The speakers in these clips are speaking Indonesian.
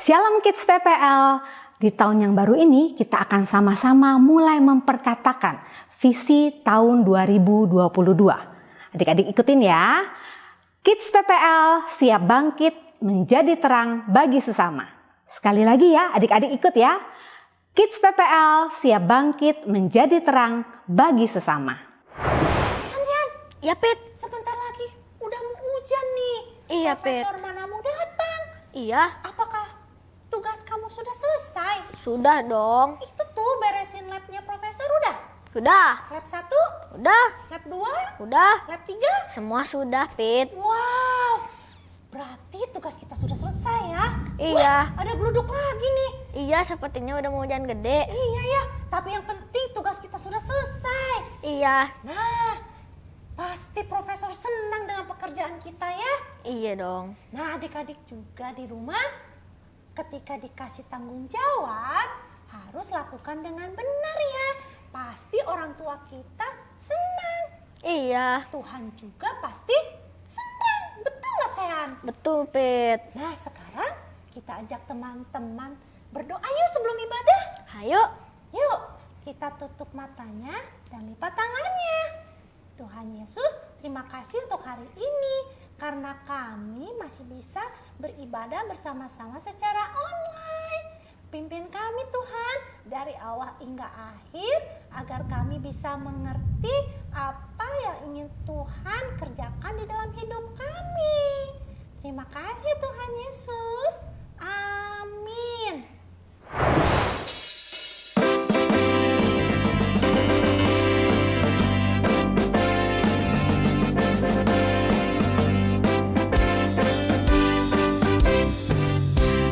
Shalom Kids PPL, di tahun yang baru ini kita akan sama-sama mulai memperkatakan visi tahun 2022. Adik-adik ikutin ya. Kids PPL siap bangkit menjadi terang bagi sesama. Sekali lagi ya, adik-adik ikut ya. Kids PPL siap bangkit menjadi terang bagi sesama. Sian, Ya, Pit. sebentar lagi udah mau hujan nih. Iya, Pit. Profesor manamu datang. Iya, Apakah tugas kamu sudah selesai? sudah dong. Itu tuh beresin labnya profesor udah? Sudah, Lab 1, udah, lab 2, udah. lab 3? Semua sudah, Pit. Wow, berarti tugas kita sudah selesai ya? Iya. Wah, ada geluduk lagi nih. Iya, sepertinya udah mau hujan gede. Iya ya, tapi yang penting tugas kita sudah selesai. Iya, Nah, pasti profesor senang dengan pekerjaan kita ya. iya dong. Nah, adik-adik juga di rumah ketika dikasih tanggung jawab harus lakukan dengan benar ya. Pasti orang tua kita senang. Iya, Tuhan juga pasti senang. Betul nggak, Sean? betul, Pit. Nah, sekarang kita ajak teman-teman berdoa yuk sebelum ibadah. Ayo, Yuk, kita tutup matanya dan lipat tangannya. Tuhan Yesus, terima kasih untuk hari ini. Karena kami masih bisa beribadah bersama-sama secara online. Pimpin kami Tuhan dari awal hingga akhir agar kami bisa mengerti apa yang ingin Tuhan kerjakan di dalam hidup kami. Terima kasih Tuhan Yesus. Amin.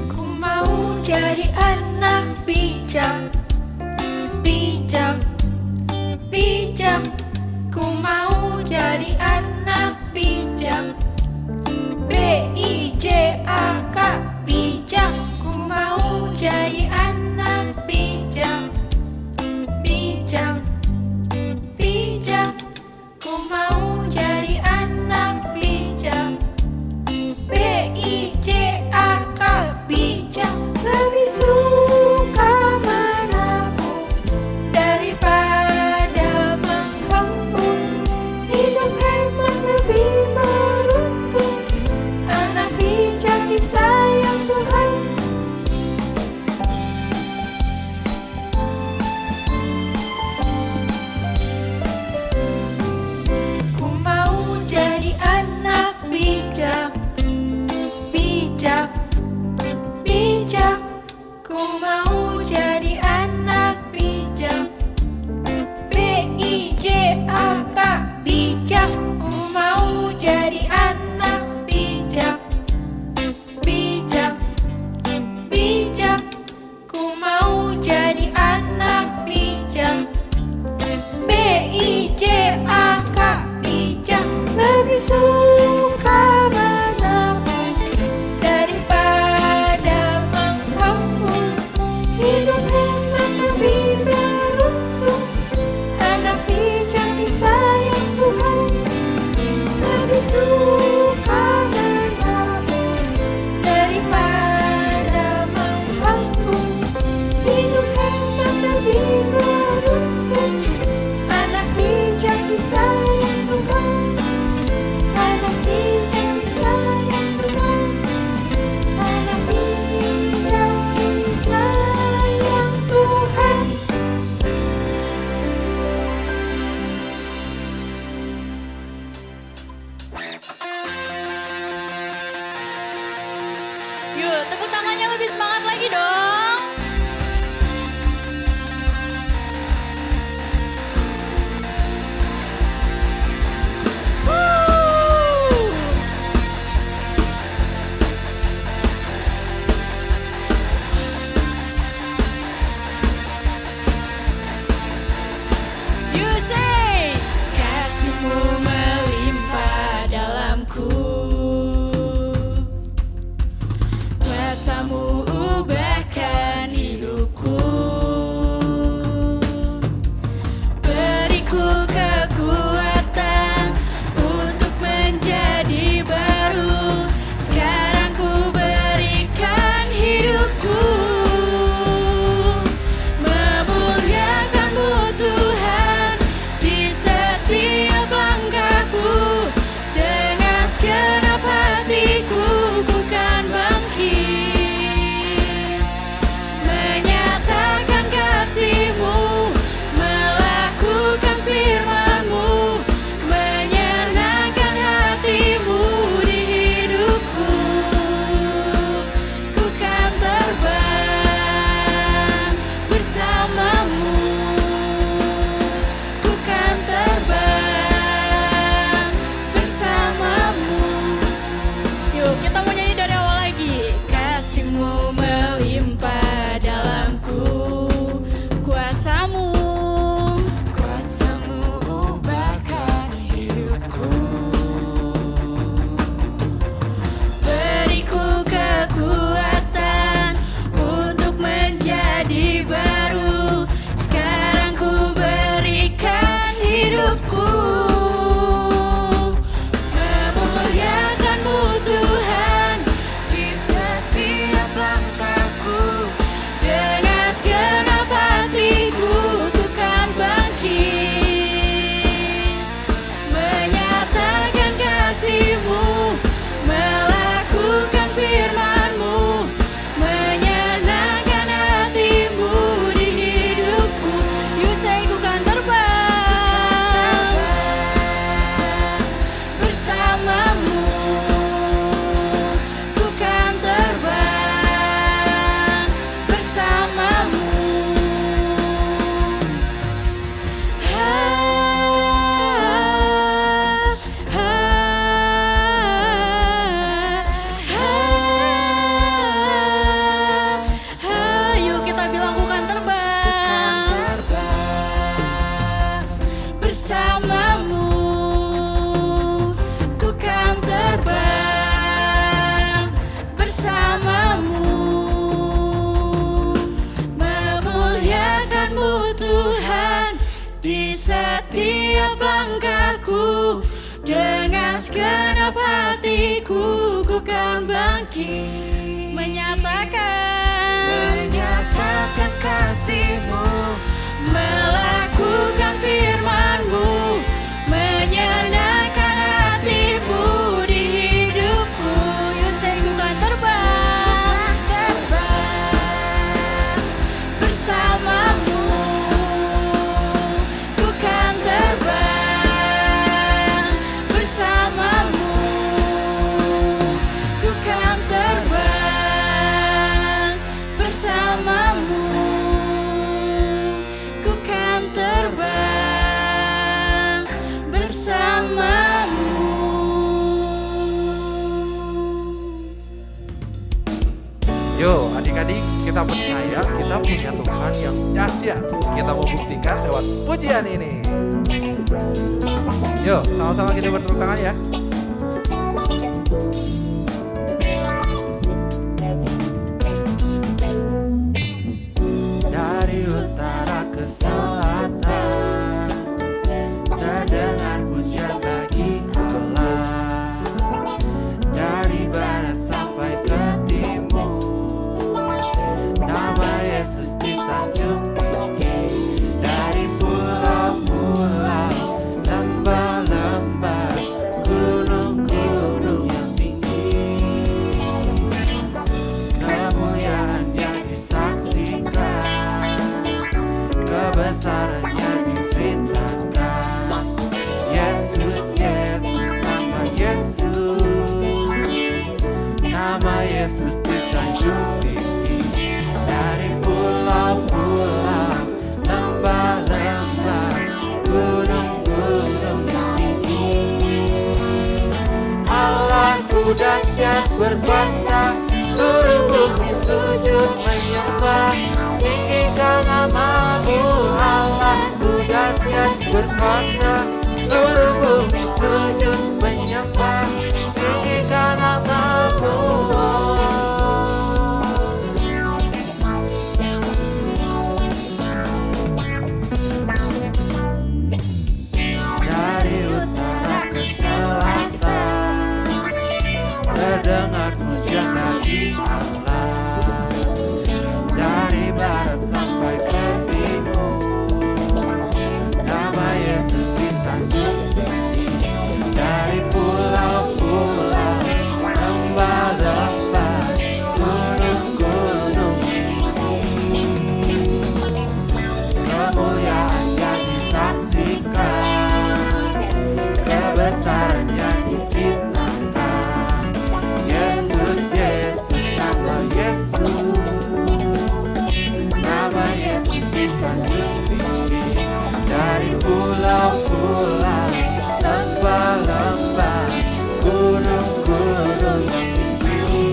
Ku mau jadi anak bijak, bijak, bijak. Ku mau jadi anak bijak, B-I-J-A-K, bijak. Ku mau jadi anak bijak, bijak, bijak. Ku mau jadi anak bijak, B-I-J-A-K, bijak. Lebih suka menabung daripada menghembus. Hidup hemat lebih beruntung. Anak bijak disayang Tuhan. Ku mau jadi anak bijak, bijak, bijak. Ku mau jadi anak bijak, B-I-J-A-K, bijak. Ku mau jadi anak bijak, bijak, bijak. Ku mau jadi anak bijak, B-I-J-A-K, bijak. Lebih suka menabung daripada menghembus. Hidup hemat lebih beruntung. Anak bijak disayang Tuhan. Lebih suka menabung daripada menghembus. Hidup hemat lebih beruntung. Anak bijak disayang Tuhan. Anak bijak disayang Tuhan. Anak bijak disayang Tuhan. Yuk, tepuk tangannya lebih semangat lagi dong. Woo! You say, Kasih-Mu melimpah dalamku, kuasa-Mu ubahkan hidupku. Beriku kekuatan untuk menjadi baru. Sekarang ku berikan hidup segenap hatiku ku kan bangkit menyatakan kasih-Mu, melakukan firman-Mu, menyenangkan hati-Mu di hidupku. Yosei ku kan terbang bersamamu, ku kan terbang bersamamu, ku kan terbang bersamamu, ku kan terbang bersamamu. Yo adik-adik, kita percaya kita punya Tuhan yang dahsyat. Kita mau buktikan lewat pujian ini. Yo, sama-sama kita bertepuk tangan ya. Dari utara ke selatan, terdengar pujian bagi Allah. Dari barat sampai ke timur, nama Yesus disanjung tinggi. Dari pulau-pulau, lembah-lembah, gunung-gunung yang tinggi, kemuliaan yang disaksikan, kebesarannya diceritakan. Yesus, Yesus, nama Yesus disanjung tinggi. Dari pulau-pulau, lembah-lembah, gunung-gunung yang tinggi, Allahku dahsyat berkuasa, seluruh bumi sujud menyembah, tinggikan nama-Mu. Allahku dahsyat berkuasa, seluruh bumi sujud menyembah, tinggikan nama-Mu. Dari utara ke selatan, terdengar pujian bagi Allah. Dari barat sampai ke timur, nama Yesus disanjung tinggi. Dari pulau-pulau, lembah-lembah, gunung-gunung tinggi, kemuliaan yang disaksikan, kebesarannya diceritakan. Yesus, Yesus, nama Yesus disanjung tinggi. Dari pulau-pulau, lembah-lembah, gunung-gunung yang tinggi,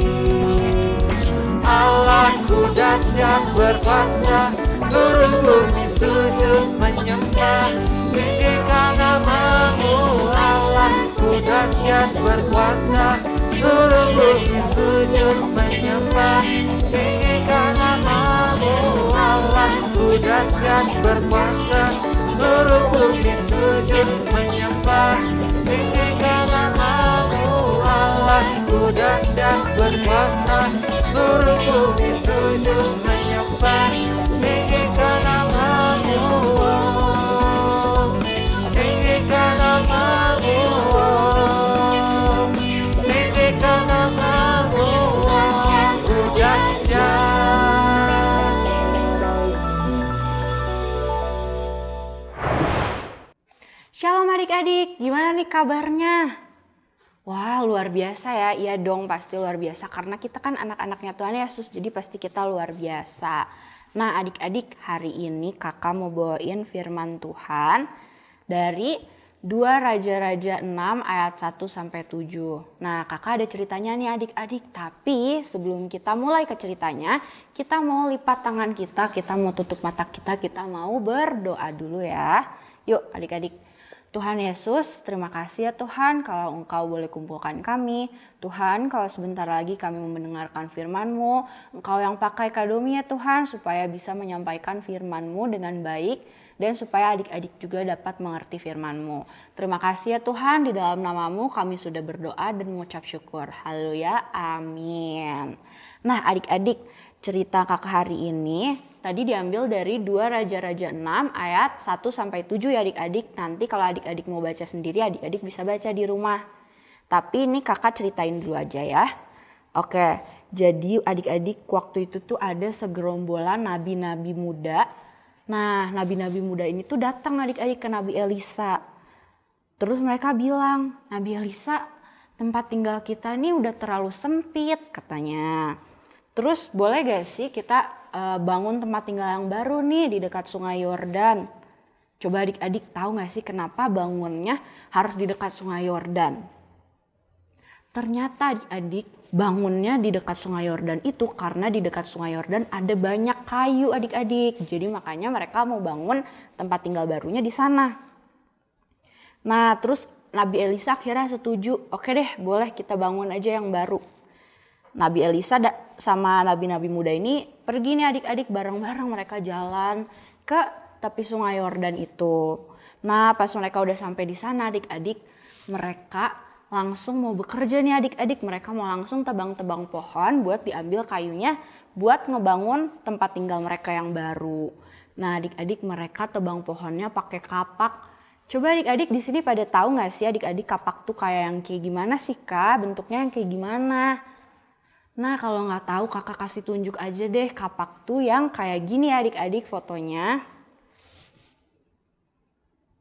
Allahku dahsyat berkuasa, seluruh bumi sujud menyembah, tinggikan nama-Mu. Allahku dahsyat berkuasa, seluruh bumi sujud menyembah, tinggikan nama-Mu. Allahku dahsyat berkuasa, seluruh bumi sujud menyembah, tinggikan nama-Mu. Allahku dahsyat berkuasa, seluruh bumi sujud menyembah, tinggikan nama-Mu. Tinggikan nama-Mu. Tinggikan nama-Mu. Allahku dahsyat. Shalom adik-adik, gimana nih kabarnya? Wah, luar biasa ya. Iya dong, pasti luar biasa. Karena kita kan anak-anaknya Tuhan Yesus, jadi pasti kita luar biasa. Nah adik-adik, hari ini kakak mau bawain firman Tuhan dari 2 Raja-Raja 6 ayat 1-7. Nah kakak ada ceritanya nih adik-adik. Tapi sebelum kita mulai ke ceritanya, kita mau lipat tangan kita mau tutup mata kita mau berdoa dulu ya. Yuk adik-adik. Tuhan Yesus, terima kasih ya Tuhan kalau Engkau boleh kumpulkan kami. Tuhan, kalau sebentar lagi kami mendengarkan firman-Mu, Engkau yang pakai kami ya Tuhan supaya bisa menyampaikan firman-Mu dengan baik dan supaya adik-adik juga dapat mengerti firman-Mu. Terima kasih ya Tuhan, di dalam nama-Mu kami sudah berdoa dan mengucap syukur. Haleluya, amin. Nah adik-adik, cerita kakak hari ini tadi diambil dari 2 Raja-Raja 6 ayat 1-7 ya adik-adik. Nanti kalau adik-adik mau baca sendiri, adik-adik bisa baca di rumah. Tapi ini kakak ceritain dulu aja ya. Oke, jadi adik-adik waktu itu tuh ada segerombolan nabi-nabi muda. Nah, nabi-nabi muda ini tuh datang adik-adik ke Nabi Elisa. Terus mereka bilang, Nabi Elisa, tempat tinggal kita ini udah terlalu sempit katanya. Terus boleh gak sih kita bangun tempat tinggal yang baru nih di dekat Sungai Yordan? Coba adik-adik tahu gak sih kenapa bangunnya harus di dekat Sungai Yordan? Ternyata adik-adik bangunnya di dekat Sungai Yordan itu karena di dekat Sungai Yordan ada banyak kayu adik-adik. Jadi makanya mereka mau bangun tempat tinggal barunya di sana. Nah terus Nabi Elisa akhirnya setuju. Oke deh boleh kita bangun aja yang baru. Nabi Elisa sama nabi-nabi muda ini pergi nih adik-adik bareng-bareng mereka jalan ke tepi Sungai Yordan itu. Nah pas mereka udah sampai di sana adik-adik mereka langsung mau bekerja nih adik-adik. Mereka mau langsung tebang-tebang pohon buat diambil kayunya buat ngebangun tempat tinggal mereka yang baru. Nah adik-adik mereka tebang pohonnya pakai kapak. Coba adik-adik di sini pada tahu nggak sih adik-adik kapak tuh kayak yang kayak gimana sih kak? Bentuknya yang kayak gimana? Nah kalau nggak tahu kakak kasih tunjuk aja deh kapak tuh yang kayak gini ya adik-adik fotonya.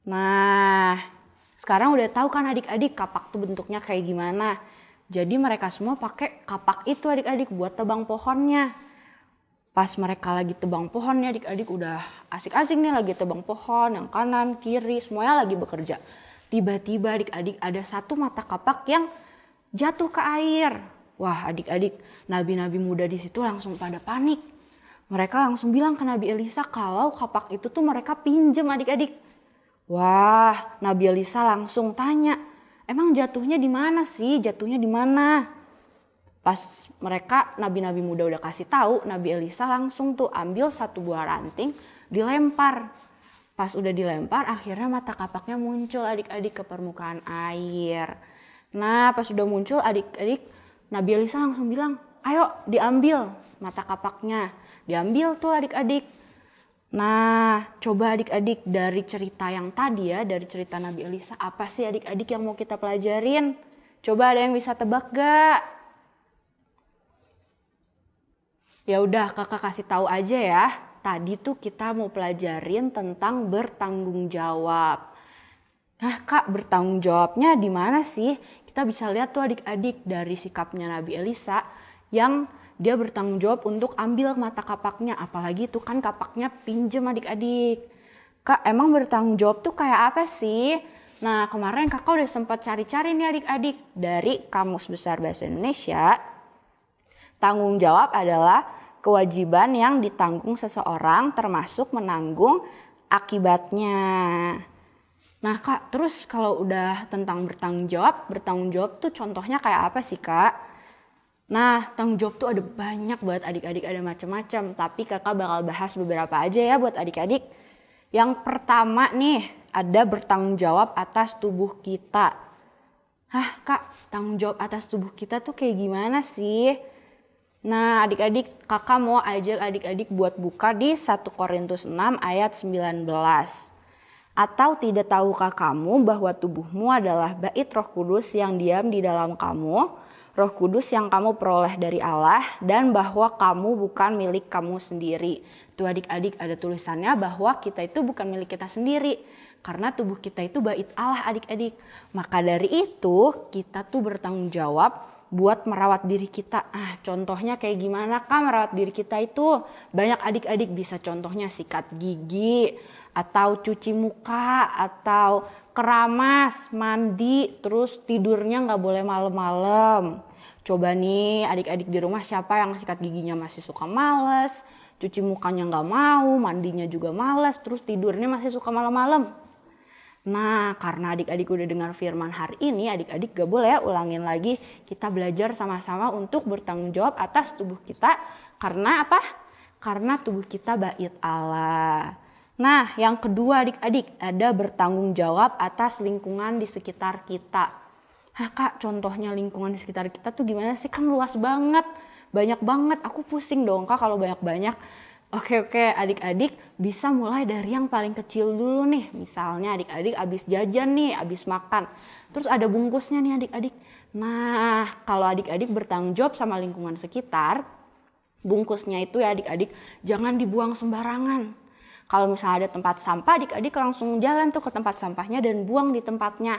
Nah sekarang udah tahu kan adik-adik kapak tuh bentuknya kayak gimana. Jadi mereka semua pakai kapak itu adik-adik buat tebang pohonnya. Pas mereka lagi tebang pohonnya adik-adik udah asik-asik nih lagi tebang pohon yang kanan kiri semuanya lagi bekerja. Tiba-tiba adik-adik ada satu mata kapak yang jatuh ke air. Wah adik-adik, nabi-nabi muda di situ langsung pada panik. Mereka langsung bilang ke Nabi Elisa kalau kapak itu tuh mereka pinjem adik-adik. Wah, Nabi Elisa langsung tanya, emang jatuhnya di mana sih? Jatuhnya di mana? Pas mereka nabi-nabi muda udah kasih tahu, Nabi Elisa langsung tuh ambil satu buah ranting, dilempar. Pas udah dilempar, akhirnya mata kapaknya muncul adik-adik ke permukaan air. Nah, pas udah muncul adik-adik, Nabi Elisa langsung bilang, ayo diambil mata kapaknya. Diambil tuh adik-adik. Nah coba adik-adik dari cerita yang tadi ya, dari cerita Nabi Elisa, apa sih adik-adik yang mau kita pelajarin? Coba ada yang bisa tebak gak? Ya udah kakak kasih tahu aja ya. Tadi tuh kita mau pelajarin tentang bertanggung jawab. Nah kak bertanggung jawabnya di mana sih? Kita bisa lihat tuh adik-adik dari sikapnya Nabi Elisa yang dia bertanggung jawab untuk ambil mata kapaknya. Apalagi itu kan kapaknya pinjem adik-adik. Kak emang bertanggung jawab tuh kayak apa sih? Nah kemarin kakak udah sempat cari-cari nih adik-adik. Dari Kamus Besar Bahasa Indonesia. Tanggung jawab adalah kewajiban yang ditanggung seseorang termasuk menanggung akibatnya. Nah kak, terus kalau udah tentang bertanggung jawab tuh contohnya kayak apa sih kak? Nah tanggung jawab tuh ada banyak buat adik-adik, ada macam-macam. Tapi kakak bakal bahas beberapa aja ya buat adik-adik. Yang pertama nih, ada bertanggung jawab atas tubuh kita. Hah kak, tanggung jawab atas tubuh kita tuh kayak gimana sih? Nah adik-adik, kakak mau ajak adik-adik buat buka di 1 Korintus 6 ayat 19. Atau tidak tahukah kamu bahwa tubuhmu adalah bait Roh Kudus yang diam di dalam kamu, Roh Kudus yang kamu peroleh dari Allah, dan bahwa kamu bukan milik kamu sendiri. Tuh adik-adik ada tulisannya bahwa kita itu bukan milik kita sendiri, karena tubuh kita itu bait Allah adik-adik. Maka dari itu kita tuh bertanggung jawab buat merawat diri kita. Contohnya kayak gimana kak merawat diri kita itu? Banyak adik-adik bisa contohnya sikat gigi, atau cuci muka, atau keramas, mandi, terus tidurnya nggak boleh malam-malam. Coba nih adik-adik di rumah siapa yang sikat giginya masih suka males, cuci mukanya nggak mau, mandinya juga males, terus tidurnya masih suka malam-malam. Nah, karena adik-adik udah dengar firman hari ini, adik-adik gak boleh ya ulangin lagi. Kita belajar sama-sama untuk bertanggung jawab atas tubuh kita. Karena apa? Karena tubuh kita bait Allah. Nah, yang kedua adik-adik, ada bertanggung jawab atas lingkungan di sekitar kita. Nah Kak, contohnya lingkungan di sekitar kita tuh gimana sih? Kan luas banget, banyak banget. Aku pusing dong Kak kalau banyak-banyak. Oke, adik-adik bisa mulai dari yang paling kecil dulu nih. Misalnya adik-adik abis jajan nih, abis makan. Terus ada bungkusnya nih adik-adik. Nah, kalau adik-adik bertanggung jawab sama lingkungan sekitar, bungkusnya itu ya adik-adik jangan dibuang sembarangan. Kalau misalnya ada tempat sampah, adik-adik langsung jalan tuh ke tempat sampahnya dan buang di tempatnya.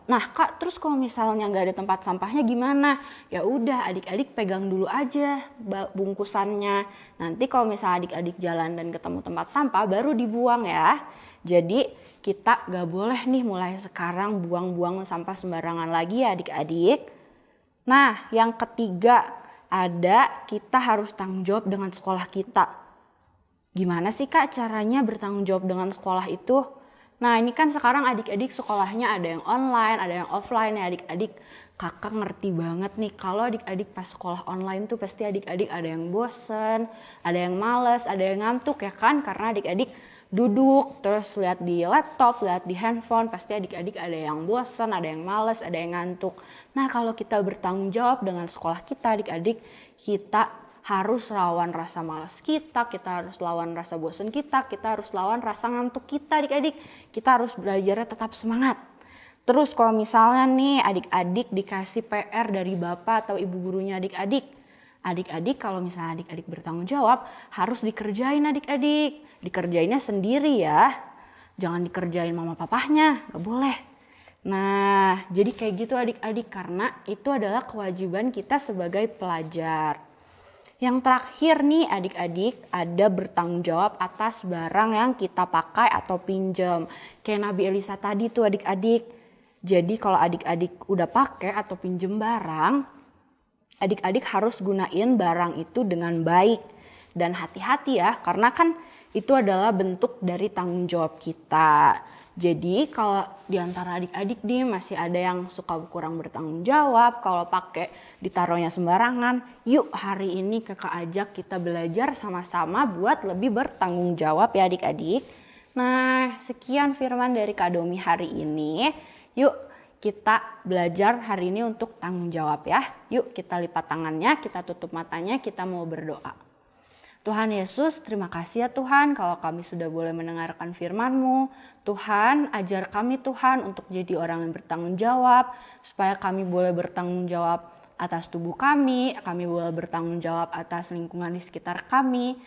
Nah Kak, terus kalau misalnya nggak ada tempat sampahnya gimana? Ya udah, adik-adik pegang dulu aja bungkusannya. Nanti kalau misalnya adik-adik jalan dan ketemu tempat sampah, baru dibuang ya. Jadi kita nggak boleh nih mulai sekarang buang-buang sampah sembarangan lagi ya adik-adik. Nah, yang ketiga ada kita harus tanggung jawab dengan sekolah kita. Gimana sih Kak caranya bertanggung jawab dengan sekolah itu? Nah ini kan sekarang adik-adik sekolahnya ada yang online, ada yang offline ya adik-adik. Kakak ngerti banget nih kalau adik-adik pas sekolah online tuh pasti adik-adik ada yang bosen, ada yang males, ada yang ngantuk ya kan. Karena adik-adik duduk terus lihat di laptop, lihat di handphone, pasti adik-adik ada yang bosen, ada yang males, ada yang ngantuk. Nah kalau kita bertanggung jawab dengan sekolah kita adik-adik, kita harus lawan rasa malas kita harus lawan rasa bosan kita harus lawan rasa ngantuk kita adik-adik. Kita harus belajarnya tetap semangat. Terus kalau misalnya nih adik-adik dikasih PR dari bapak atau ibu gurunya adik-adik kalau misalnya adik-adik bertanggung jawab harus dikerjain adik-adik. Dikerjainnya sendiri ya, jangan dikerjain mama papahnya, gak boleh. Nah jadi kayak gitu adik-adik, karena itu adalah kewajiban kita sebagai pelajar. Yang terakhir nih adik-adik ada bertanggung jawab atas barang yang kita pakai atau pinjam. Kayak Nabi Elisa tadi tuh adik-adik. Jadi kalau adik-adik udah pakai atau pinjam barang, adik-adik harus gunain barang itu dengan baik. Dan hati-hati ya, karena kan itu adalah bentuk dari tanggung jawab kita. Jadi kalau diantara adik-adik nih masih ada yang suka kurang bertanggung jawab, kalau pakai ditaruhnya sembarangan, yuk hari ini kakak ajak kita belajar sama-sama buat lebih bertanggung jawab ya adik-adik. Nah sekian firman dari Kak Domi hari ini, yuk kita belajar hari ini untuk tanggung jawab ya. Yuk kita lipat tangannya, kita tutup matanya, kita mau berdoa. Tuhan Yesus, terima kasih ya Tuhan kalau kami sudah boleh mendengarkan firman-Mu. Tuhan, ajar kami Tuhan untuk jadi orang yang bertanggung jawab, supaya kami boleh bertanggung jawab atas tubuh kami boleh bertanggung jawab atas lingkungan di sekitar kami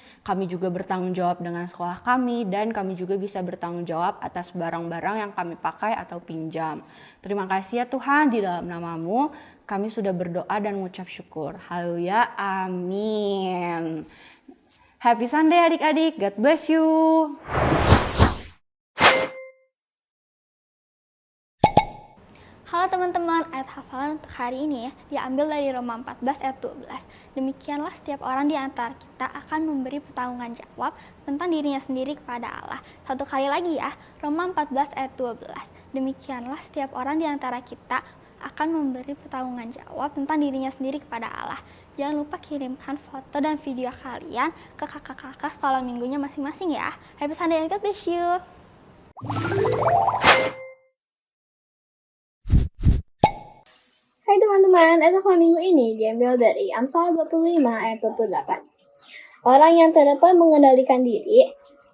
juga bertanggung jawab dengan sekolah kami, dan kami juga bisa bertanggung jawab atas barang-barang yang kami pakai atau pinjam. Terima kasih ya Tuhan, di dalam nama-Mu kami sudah berdoa dan mengucap syukur. Haleluya, amin. Happy Sunday adik-adik, God bless you. Halo teman-teman, ayat hafalan untuk hari ini ya diambil dari Roma 14 ayat 12. Demikianlah setiap orang di antara kita akan memberi pertanggungan jawab tentang dirinya sendiri kepada Allah. Satu kali lagi ya, Roma 14 ayat 12. Demikianlah setiap orang di antara kita akan memberi pertanggungan jawab tentang dirinya sendiri kepada Allah. Jangan lupa kirimkan foto dan video kalian ke kakak-kakak sekolah minggunya masing-masing ya. Happy Sunday and God bless you. Hai teman-teman, ayat sekolah minggu ini diambil dari Amsal 25 ayat 28. Orang yang tak dapat mengendalikan diri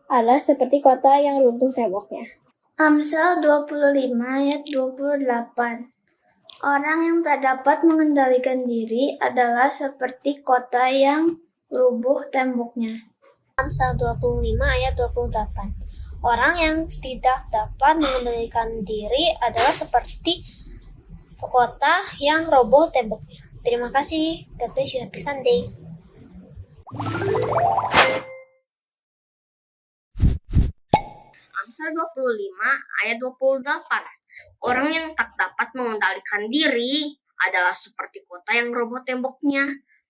adalah seperti kota yang runtuh temboknya. Amsal 25 ayat 28. Orang yang tak dapat mengendalikan diri adalah seperti kota yang rubuh temboknya. Amsal 25 ayat 28. Orang yang tidak dapat mengendalikan diri adalah seperti kota yang roboh temboknya. Terima kasih. God bless you. Happy Sunday. Amsal 25 ayat 28. Orang yang tak dapat mengendalikan diri adalah seperti kota yang roboh temboknya.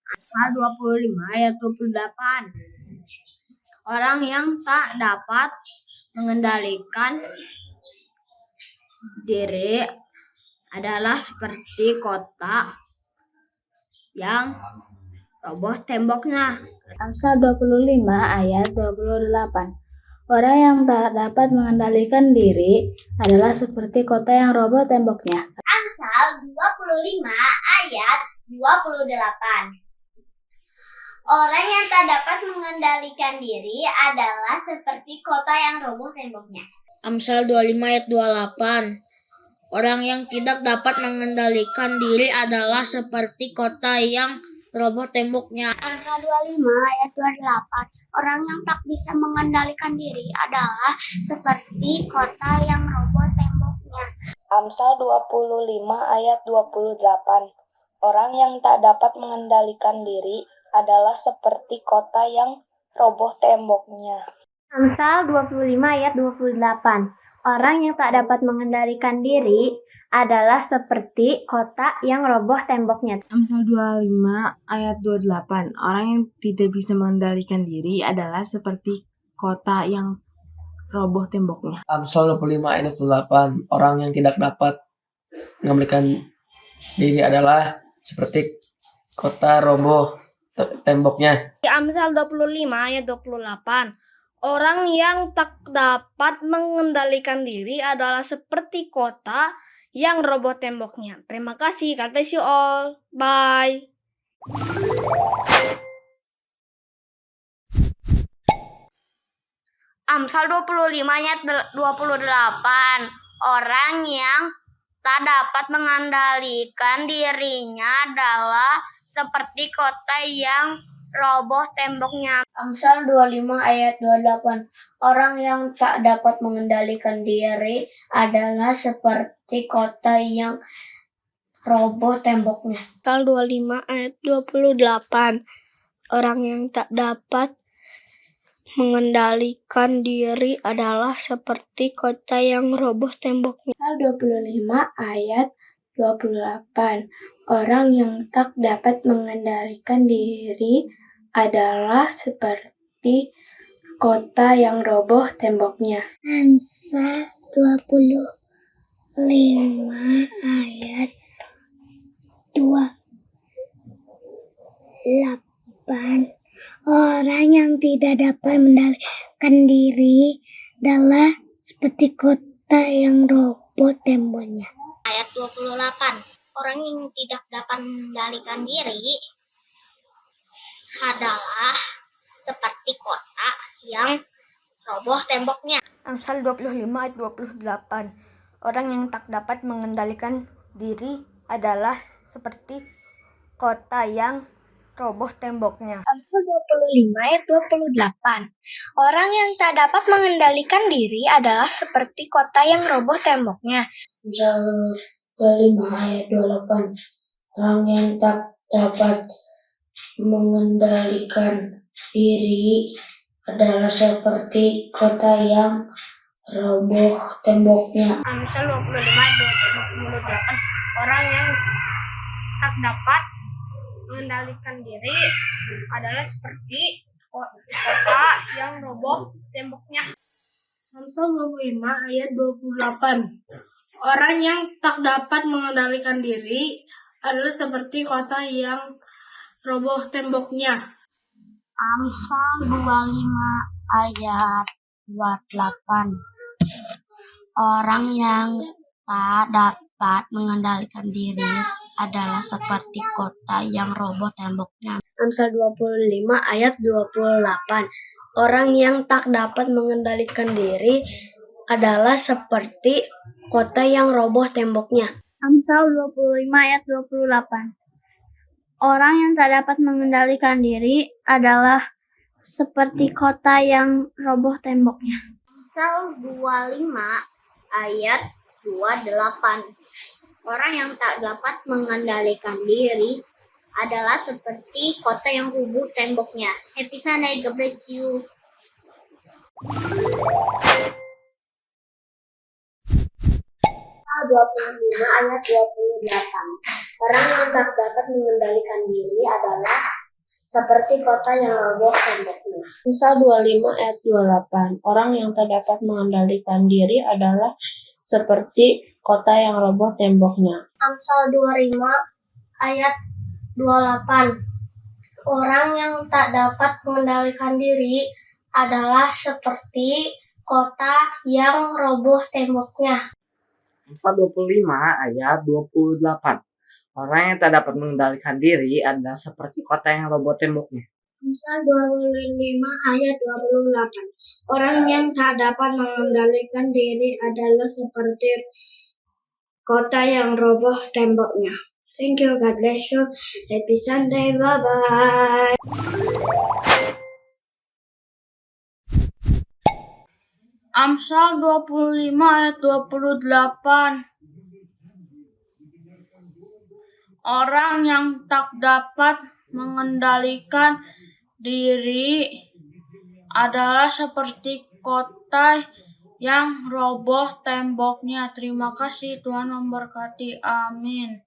Amsal 25 ayat 28. Orang yang tak dapat mengendalikan diri adalah seperti kota yang roboh temboknya. Amsal 25 ayat 28. Orang yang tak dapat mengendalikan diri adalah seperti kota yang roboh temboknya. Amsal 25 ayat 28. Orang yang tak dapat mengendalikan diri adalah seperti kota yang roboh temboknya. Amsal 25 ayat 28. Orang yang tidak dapat mengendalikan diri adalah seperti kota yang roboh temboknya. Amsal 25 ayat 28. Orang yang tak bisa mengendalikan diri adalah seperti kota yang roboh temboknya. Amsal 25 ayat 28. Orang yang tak dapat mengendalikan diri adalah seperti kota yang roboh temboknya. Amsal 25 ayat 28. Orang yang tak dapat mengendalikan diri adalah seperti kota yang roboh temboknya. Amsal 25 ayat 28. Orang yang tidak bisa mengendalikan diri adalah seperti kota yang roboh temboknya. Amsal 25 ayat 28. Orang yang tidak dapat mengendalikan diri adalah seperti kota roboh temboknya. Amsal 25 ayat 28. Orang yang tak dapat mengendalikan diri adalah seperti kota yang roboh temboknya. Terima kasih. God bless you all. Bye. Amsal 25 ayat 28. Orang yang tak dapat mengendalikan dirinya adalah seperti kota yang roboh temboknya. Amsal 25 ayat 28. Orang yang tak dapat mengendalikan diri adalah seperti kota yang roboh temboknya. Amsal 25 ayat 28. Orang yang tak dapat mengendalikan diri adalah seperti kota yang roboh temboknya. Amsal 25 ayat 28. Orang yang tak dapat mengendalikan diri adalah seperti kota yang roboh temboknya. Amsal 25 ayat 28. Orang yang tidak dapat mengendalikan diri adalah seperti kota yang roboh temboknya. Ayat 28. Orang yang tidak dapat mengendalikan diri adalah seperti kota yang roboh temboknya. Amsal 25 ayat 28. Orang yang tak dapat mengendalikan diri adalah seperti kota yang roboh temboknya. Amsal 25 ayat 28. Orang yang tak dapat mengendalikan diri adalah seperti kota yang roboh temboknya. Amsal 25 ayat 28. Orang yang tak dapat mengendalikan diri adalah seperti kota yang roboh temboknya. Amsal 25 ayat 28. Orang yang tak dapat mengendalikan diri adalah seperti kota yang roboh temboknya. Amsal 25 ayat 28. Orang yang tak dapat mengendalikan diri adalah seperti kota yang roboh temboknya. Amsal 25 ayat 28. Orang yang tak dapat mengendalikan diri adalah seperti kota yang roboh temboknya. Amsal 25 ayat 28. Orang yang tak dapat mengendalikan diri adalah seperti kota yang roboh temboknya. Amsal 25 ayat 28. Orang yang tak dapat mengendalikan diri adalah seperti kota yang roboh temboknya. Amsal 25 ayat 28. Orang yang tak dapat mengendalikan diri adalah seperti kota yang rubuh temboknya. Happy Sunday, God bless you. Amsal 25 ayat 28. Orang yang tak dapat mengendalikan diri adalah seperti kota yang roboh temboknya. Amsal 25 ayat 28. Orang yang tak dapat mengendalikan diri adalah seperti kota yang roboh temboknya. Amsal 25 ayat 28. Orang yang tak dapat mengendalikan diri adalah seperti kota yang roboh temboknya. Amsal 25 ayat 28. Orang yang tak dapat mengendalikan diri adalah seperti kota yang roboh temboknya. Amsal 25 ayat 28. Orang yang tak dapat mengendalikan diri adalah seperti kota yang roboh temboknya. Thank you, God bless you. Happy Sunday, bye-bye. Amsal 25 ayat 28. Orang yang tak dapat mengendalikan diri adalah seperti kota yang roboh temboknya. Terima kasih, Tuhan memberkati. Amin.